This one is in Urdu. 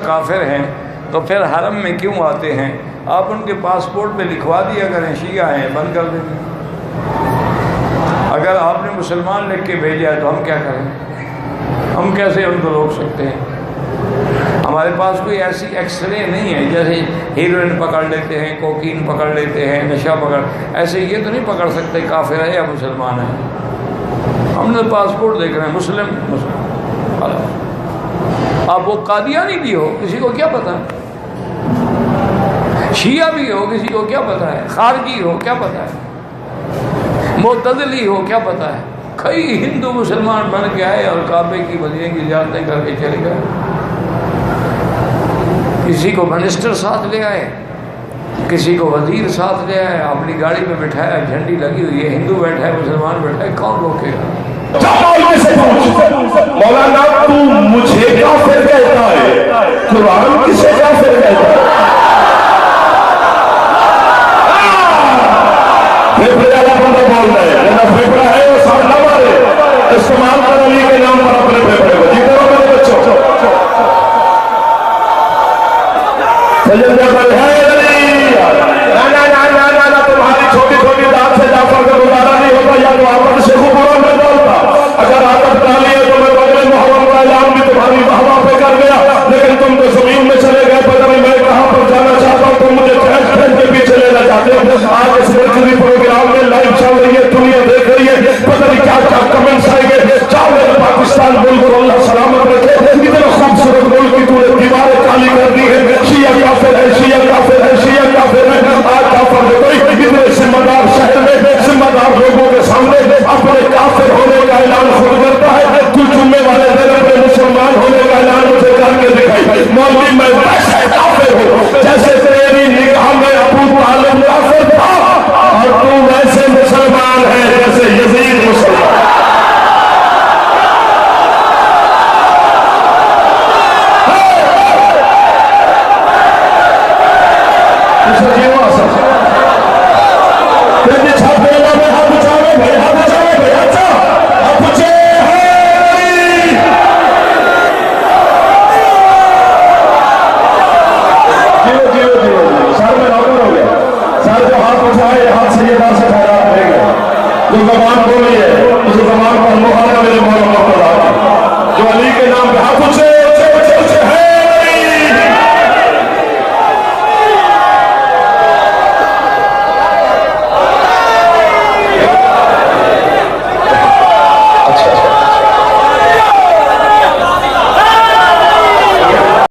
کافر ہیں تو پھر حرم میں کیوں آتے ہیں؟ آپ ان کے پاسپورٹ پہ لکھوا دیا کریں شیعہ ہیں، بند کر دیں۔ اگر آپ نے مسلمان لکھ کے بھیجا ہے تو ہم کیا کریں؟ ہم کیسے ان کو روک سکتے ہیں؟ ہمارے پاس کوئی ایسی ایکس رے نہیں ہے جیسے ہیروئن پکڑ لیتے ہیں، کوکین پکڑ لیتے ہیں، نشہ پکڑ، ایسے یہ تو نہیں پکڑ سکتے کافر ہے یا مسلمان ہے۔ ہم نے پاسپورٹ دیکھ رہے ہیں مسلم۔ آپ وہ قادیانی بھی ہو، کسی کو کیا پتہ؟ شیعہ بھی ہو، کسی کو کیا پتہ ہے؟ خارجی ہو، کیا پتہ ہے؟ معتزلی ہو، کیا پتہ ہے؟ کئی ہندو مسلمان بن کے آئے اور کعبے کی مدینے کی زیارتیں کر کے چلے گئے۔ کسی کو منسٹر ساتھ لے آئے، کسی کو وزیر ساتھ لے آئے، اپنی گاڑی میں بٹھایا، جھنڈی لگی ہوئی ہے، ہندو بیٹھا ہے، مسلمان بیٹھا ہے، کون روکے گا؟ مولانا تو مجھے کافر کہتا ہے، قرآن کسے کافر کہتا ہے؟ پھیپڑے والا بندہ بول رہا ہے، جنہا پھیپڑا ہے وہ ساتھ نہ مارے، استعمال کر علی کے نام پر اپنے پھیپڑے کو۔ جی کرو میرے بچوں، سجدہ پر ہے علی، نا تمہاری چھوٹی چھوٹی داد سے جعفر کا گزارا نہیں ہوتا، یا تو آپن سے خوبوروں میں بولتا، اگر عادت ڈالی ہے تو میں بغل محرم کا اعلان بھی تمہاری واہ واہ پہ کر گیا، لیکن تم تو زمین میں چلے گئے، پتہ نہیں میں کہاں پر جانا چاہتا ہوں، تم مجھے ٹھیک ٹھیک کے پیچھے لینا چاہتے ہو۔ آج اس مرکزی پروگرام میں لائیو چل رہی ہے، دنیا دیکھ رہی ہے، پتہ نہیں کیا کیا کمنٹس آئیں گے۔ چاہے پاکستان ملک کو اللہ سلامت رکھے، اتنا خوبصورت ملک کی تو نے دیواریں کالی کر دی ہے، شیعہ کافر ہے، شیعہ کافر ہے، شیعہ کافر ہے۔ آج کافر ہو گئی، اتنے ذمہ دار شہر میں ذمہ دار لوگوں کے سامنے اپنے کافر ہونے کا اعلان خود کرتا ہے۔ کچھ جمعے والے دن اپنے مسلمان ہونے کا اعلان مجھے کر کے دکھائی، مولوی میں ویسے کافر ہوں جیسے تیری نگاہ میں ابو طالب کافر تھا، اور تو ویسے مسلمان ہے جیسے یزید مسلمان۔ زبان بولے